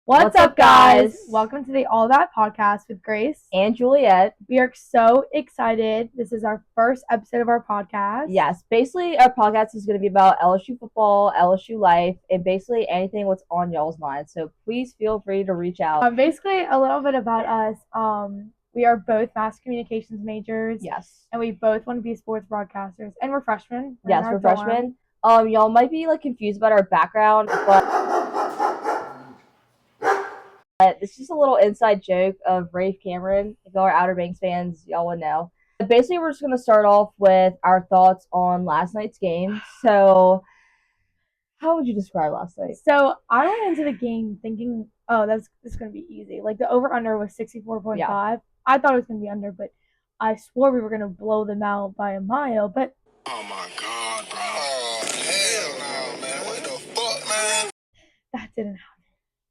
What's up, guys? Welcome to the All That podcast with Grace and Juliet. We are so excited. This is our first episode of our podcast. Yes, basically our podcast is going to be about LSU football, LSU life, and basically anything what's on y'all's mind. So please feel free to reach out. Basically, a little bit about us. We are both mass communications majors. Yes. And we both want to be sports broadcasters. And we're freshmen. We're freshmen. Y'all might be confused about our background, but it's just a little inside joke of Rafe Cameron. If y'all are Outer Banks fans, y'all would know. But basically, we're just going to start off with our thoughts on last night's game. So, how would you describe last night? So, I went into the game thinking, this is going to be easy. Like, the over-under was 64.5. Yeah. I thought it was going to be under, but I swore we were going to blow them out by a mile. But oh, my God, bro. Oh, hell no, man. What the fuck, man? That didn't happen.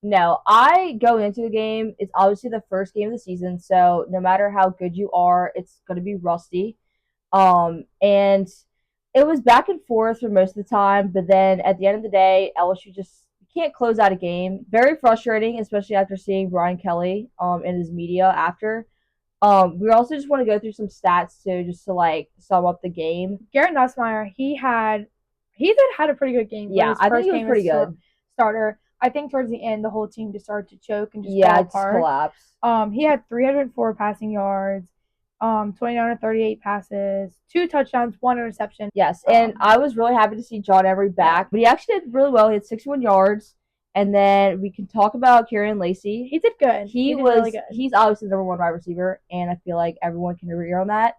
No, I go into the game. It's obviously the first game of the season, so no matter how good you are, it's going to be rusty. And it was back and forth for most of the time, but then at the end of the day, LSU just can't close out a game. Very frustrating, especially after seeing Brian Kelly in his media after. We also just want to go through some stats too, just to like sum up the game. Garrett Nussmeier, he had a pretty good game. Yeah, I think he was pretty good. Starter. I think towards the end, the whole team just started to choke and just fall apart. Collapse. He had 304 passing yards, 29 to 38 passes, 2 touchdowns, 1 interception. Yes, and I was really happy to see John Emery back. But he actually did really well. He had 61 yards. And then we can talk about Kyren Lacy. He did good. He did really good. He's obviously the number one wide receiver, and I feel like everyone can agree on that.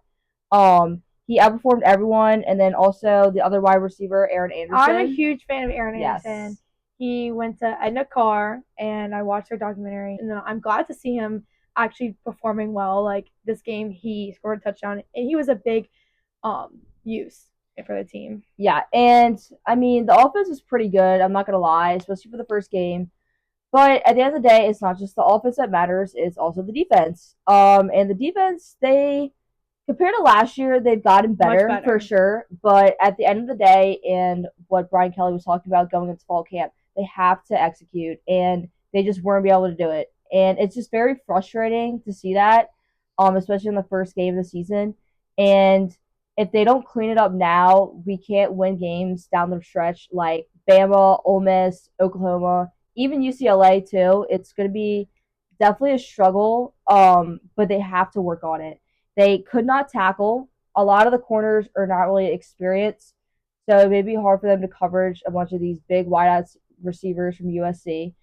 He outperformed everyone, and then also the other wide receiver, Aaron Anderson. I'm a huge fan of Aaron Anderson. He went to Edna Carr, and I watched her documentary, and then I'm glad to see him actually performing well. Like, this game, he scored a touchdown, and he was a big use for the team. Yeah, and, I mean, the offense was pretty good, I'm not going to lie, especially for the first game. But at the end of the day, it's not just the offense that matters, it's also the defense. And the defense, compared to last year, they've gotten better for sure. But at the end of the day, and what Brian Kelly was talking about going into fall camp, they have to execute, and they just weren't able to do it. And it's just very frustrating to see that, especially in the first game of the season. And if they don't clean it up now, we can't win games down the stretch like Bama, Ole Miss, Oklahoma, even UCLA too. It's going to be definitely a struggle, but they have to work on it. They could not tackle. A lot of the corners are not really experienced, so it may be hard for them to coverage a bunch of these big wideout receivers from USC.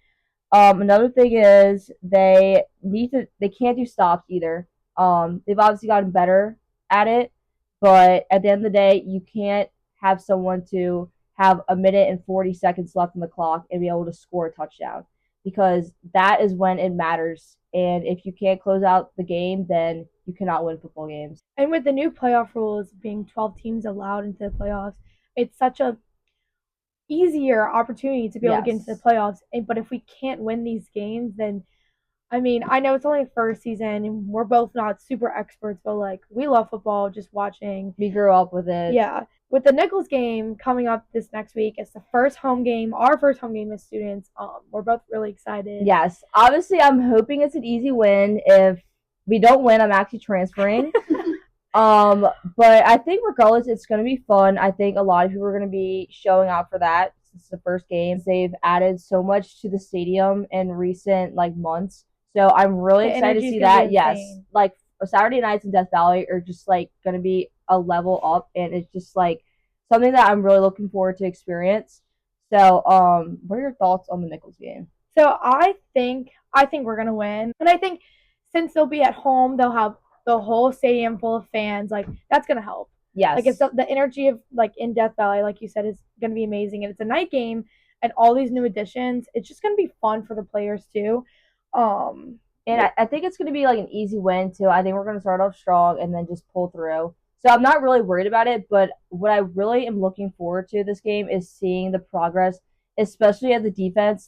Another thing is they can't do stops either. They've obviously gotten better at it, but at the end of the day, you can't have someone to have 1 minute and 40 seconds left on the clock and be able to score a touchdown, because that is when it matters. And if you can't close out the game, then you cannot win football games. And with the new playoff rules being 12 teams allowed into the playoffs, it's such a easier opportunity to be able to get into the playoffs. But if we can't win these games, then I mean, I know it's only the first season and we're both not super experts, but like, we love football, just watching. We grew up with it. Yeah. With the Nicholls game coming up this next week, it's the first home game, our first home game as students. We're both really excited. Yes. Obviously, I'm hoping it's an easy win. If we don't win, I'm actually transferring. But I think regardless, it's going to be fun. I think a lot of people are going to be showing out for that. It's the first game. They've added so much to the stadium in recent months. So I'm really excited to see that. Yes. Like, Saturday nights in Death Valley are just going to be a level up, and it's just something that I'm really looking forward to experience. So, what are your thoughts on the Nicholls game? So I think we're going to win. And I think since they'll be at home, they'll have the whole stadium full of fans. That's going to help. Yes. It's the energy of in Death Valley, like you said, is going to be amazing. And it's a night game, and all these new additions, it's just going to be fun for the players too. And I think it's going to be an easy win too. I think we're going to start off strong and then just pull through. So I'm not really worried about it, but what I really am looking forward to this game is seeing the progress, especially at the defense.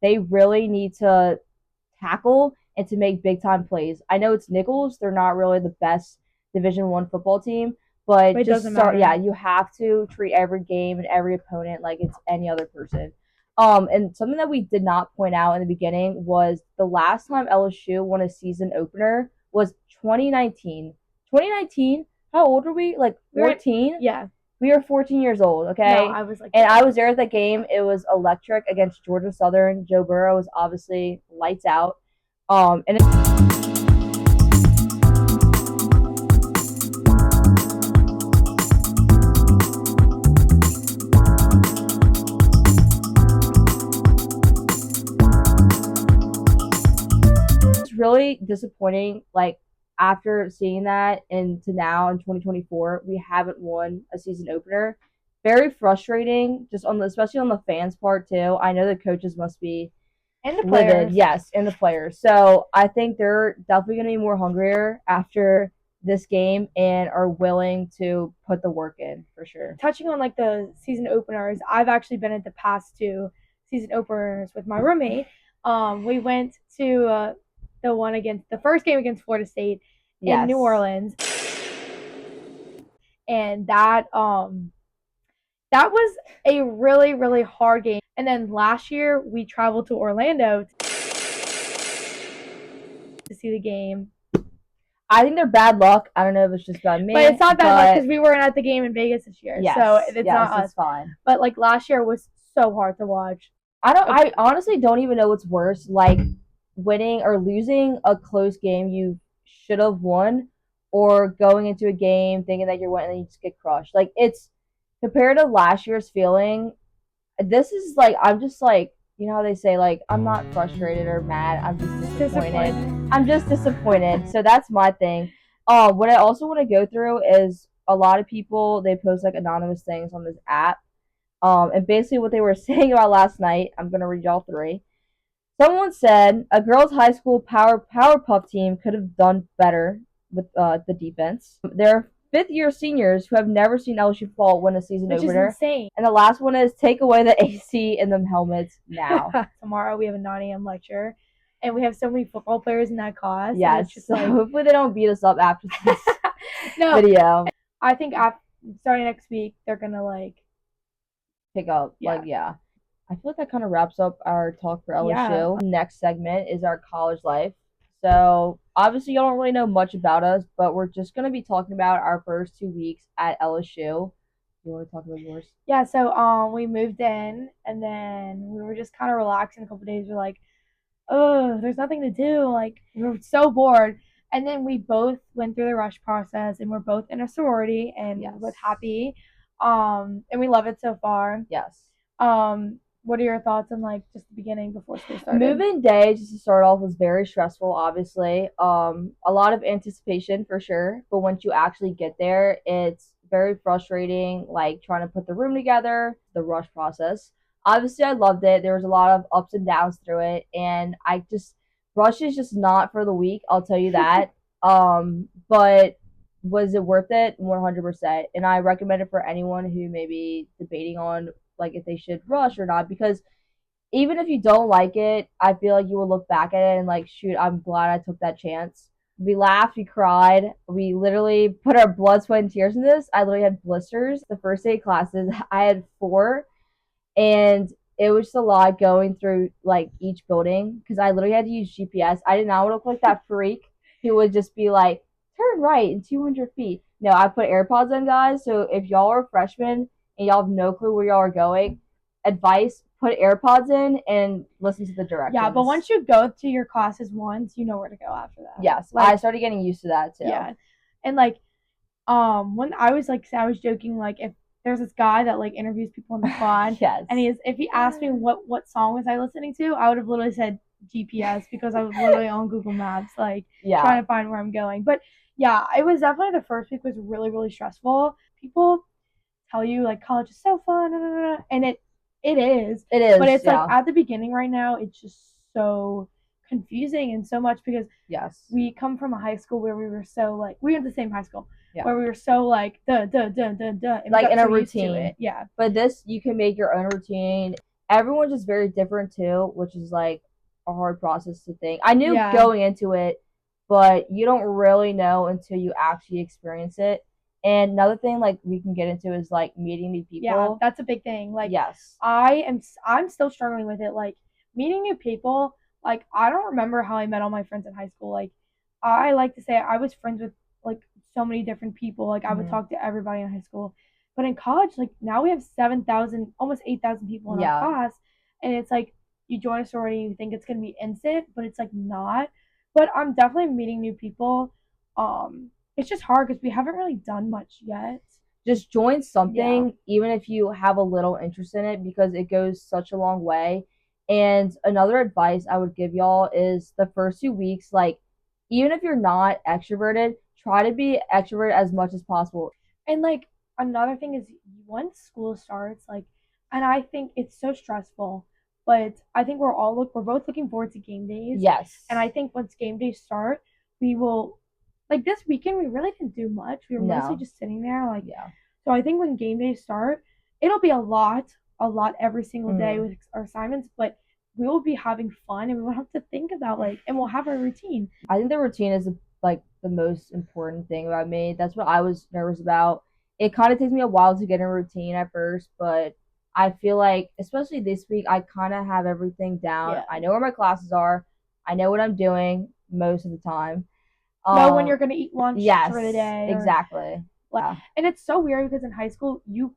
They really need to tackle and to make big time plays. I know it's Nicholls; they're not really the best Division I football team, but just start. Yeah, you have to treat every game and every opponent like it's any other person. And something that we did not point out in the beginning was the last time LSU won a season opener was 2019. 2019, how old were we? Like 14? Yeah. We were 14 years old, okay? No, I was like, and I was there at that game. It was electric against Georgia Southern. Joe Burrow was obviously lights out. And it's really disappointing. Like after seeing that, and to now in 2024, we haven't won a season opener. Very frustrating, just especially on the fans' part too. I know the coaches must be and the players. livid, yes, and the players. So I think they're definitely going to be more hungrier after this game and are willing to put the work in for sure. Touching on like the season openers, I've actually been at the past 2 season openers with my roommate. We went to the first game against Florida State in New Orleans, and that was a really, really hard game. And then last year we traveled to Orlando to see the game. I think they're bad luck. I don't know if it's just bad me. But it's not bad luck because we weren't at the game in Vegas this year. Yes, so it's not us. It's fine. But like last year was so hard to watch. I honestly don't even know what's worse, like winning or losing a close game you should have won, or going into a game thinking that you're winning and then you just get crushed. Like it's compared to last year's feeling, this is like I'm just like, you know how they say like I'm not frustrated or mad, I'm just disappointed. I'm just disappointed. So that's my thing. What I also want to go through is a lot of people, they post like anonymous things on this app. And basically what they were saying about last night, I'm gonna read y'all 3. Someone said a girls' high school Powerpuff team could have done better with the defense. There are 5th-year seniors who have never seen LSU football win a season opener. Which is insane. And the last one is take away the AC in them helmets now. Tomorrow we have a 9 a.m. lecture, and we have so many football players in that class. Yes, so like, hopefully they don't beat us up after this video. I think starting next week they're gonna like pick up. Yeah. Like, yeah. I feel like that kind of wraps up our talk for LSU. Yeah. Next segment is our college life. So obviously y'all don't really know much about us, but we're just going to be talking about our first 2 weeks at LSU. You want to talk about yours? Yeah, so we moved in, and then we were just kind of relaxing a couple days. We're like, oh, there's nothing to do. Like, we were so bored. And then we both went through the rush process, and we're both in a sorority, and we're both happy. And we love it so far. Yes. What are your thoughts on like just the beginning before school started? Move-in day, just to start off, was very stressful, obviously. A lot of anticipation for sure, but once you actually get there, it's very frustrating, like trying to put the room together, the rush process. Obviously, I loved it. There was a lot of ups and downs through it, and rush is just not for the weak, I'll tell you that. But was it worth it? 100%. And I recommend it for anyone who may be debating on like if they should rush or not, because even if you don't like it, I feel like you will look back at it and like, shoot, I'm glad I took that chance. We laughed, we cried, we literally put our blood, sweat, and tears in this. I literally had blisters the first 8 classes. I had 4, and it was just a lot going through like each building because I literally had to use GPS. I did not want to look like that freak who would just be like, turn right in 200 feet. No, I put AirPods in, guys. So if y'all are freshmen and y'all have no clue where y'all are going, advice, put AirPods in and listen to the directions. Yeah, but once you go to your classes once, you know where to go after that. Yes, like, I started getting used to that too. Yeah, and like, when I was joking, like if there's this guy that like interviews people in the quad, yes, and if he asked me what song was I listening to, I would have literally said GPS because I was literally on Google Maps, like trying to find where I'm going. But yeah, it was definitely the first week was really, really stressful. People tell you like college is so fun, and it is. It is. But it's like at the beginning right now, it's just so confusing and so much because we come from a high school where we were so like we went to the same high school where we were so like and like in a routine. Yeah. But this you can make your own routine. Everyone's just very different too, which is like a hard process to think. I knew going into it, but you don't really know until you actually experience it. And another thing like we can get into is like meeting new people. Yeah, that's a big thing. Like, yes, I'm still struggling with it. Like, meeting new people. Like, I don't remember how I met all my friends in high school. Like, I like to say I was friends with like so many different people. Like, I would talk to everybody in high school. But in college, like now we have 7,000, almost 8,000 people in our class, and it's like you join a sorority, you think it's gonna be instant, but it's like not. But I'm definitely meeting new people. It's just hard because we haven't really done much yet. Just join something, even if you have a little interest in it, because it goes such a long way. And another advice I would give y'all is the first 2 weeks, like, even if you're not extroverted, try to be extroverted as much as possible. And like another thing is once school starts, like, and I think it's so stressful, but I think we're both looking forward to game days. Yes. And I think once game days start, we will, like this weekend, we really didn't do much. We were mostly just sitting there, like, So I think when game days start, it'll be a lot every single day with our assignments, but we will be having fun and we won't have to think about and we'll have our routine. I think the routine is like the most important thing about me. That's what I was nervous about. It kind of takes me a while to get in a routine at first, but I feel like, especially this week, I kind of have everything down. I know where my classes are. I know what I'm doing most of the time. Know when you're going to eat lunch for the day. Exactly. And it's so weird because in high school, you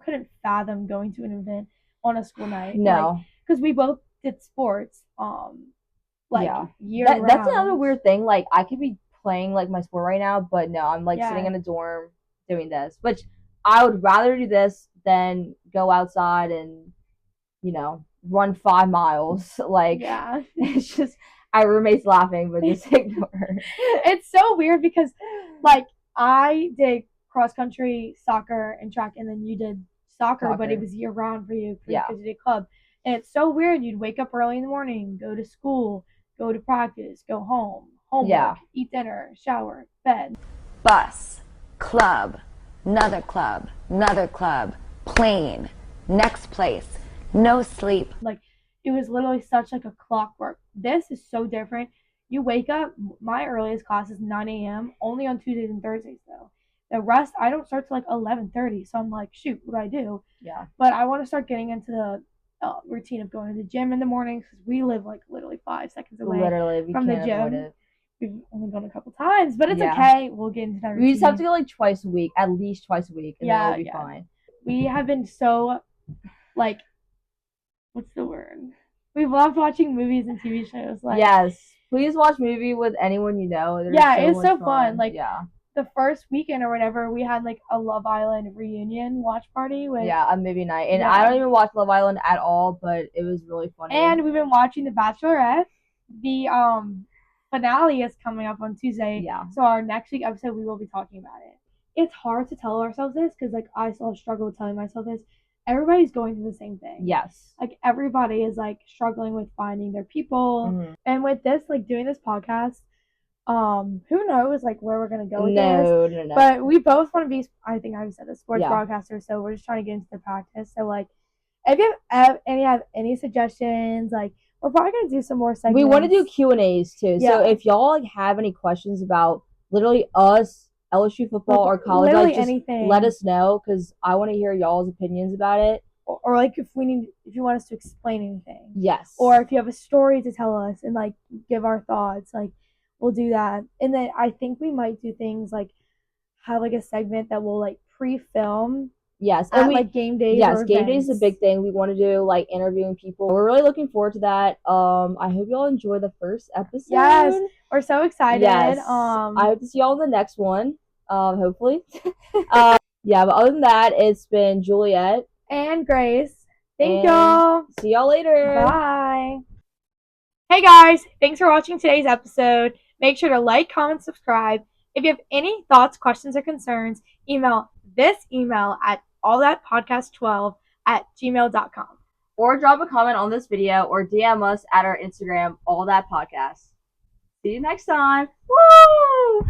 couldn't fathom going to an event on a school night. No. Because we both did sports, year round. That's another weird thing. Like, I could be playing, like, my sport right now, but no, I'm, like, sitting in a dorm doing this. Which, I would rather do this than go outside and, run 5 miles. Like, it's just, our roommate's laughing, but just ignore her. It's so weird because, like, I did cross-country, soccer, and track, and then you did soccer. But it was year-round for you because you did club. And it's so weird. You'd wake up early in the morning, go to school, go to practice, go home, homework, eat dinner, shower, bed. Bus, club, another club, plane, next place, no sleep. Like, it was literally such like a clockwork. This is so different. You wake up, my earliest class is 9 a.m., only on Tuesdays and Thursdays, though. The rest, I don't start till like 11:30, so I'm like, shoot, what do I do? Yeah. But I want to start getting into the routine of going to the gym in the mornings because we live like literally 5 seconds away from the gym. We've only gone a couple times, but it's okay. We'll get into that routine. We just have to go like twice a week, at least twice a week, and then we'll be fine. We have been so, like, what's the word? We've loved watching movies and TV shows. Like, yes, please watch movie with anyone you know. It's so fun. Like, the first weekend or whatever, we had like a Love Island reunion watch party with a movie night. And I don't even watch Love Island at all, but it was really funny. And we've been watching The Bachelorette. The finale is coming up on Tuesday. Yeah. So our next week episode, we will be talking about it. It's hard to tell ourselves this because like I still struggle with telling myself this. Everybody's going through the same thing. Yes. Like everybody is like struggling with finding their people. Mm-hmm. And with this, like doing this podcast, who knows like where we're gonna go with this. No. But we both want to be, I think I've said this, sports broadcasters, so we're just trying to get into the practice. So like if you have any suggestions, like we're probably gonna do some more segments. We want to do Q&As too. Yeah. So if y'all like have any questions about literally us, LSU football, or college, like, just anything, let us know because I want to hear y'all's opinions about it. Or like if you want us to explain anything. Yes. Or if you have a story to tell us and like give our thoughts, like we'll do that. And then I think we might do things like have like a segment that will like pre-film. Yes. And like game days. Yes, game days is a big thing. We want to do like interviewing people. We're really looking forward to that. I hope y'all enjoy the first episode. Yes. We're so excited. Yes. I hope to see y'all in the next one. Hopefully. But other than that, it's been Juliet and Grace. Thank y'all. See y'all later. Bye. Hey guys, thanks for watching today's episode. Make sure to like, comment, subscribe. If you have any thoughts, questions, or concerns, email this email at allthatpodcast12@gmail.com. Or drop a comment on this video or DM us at our Instagram, allthatpodcast. See you next time. Woo!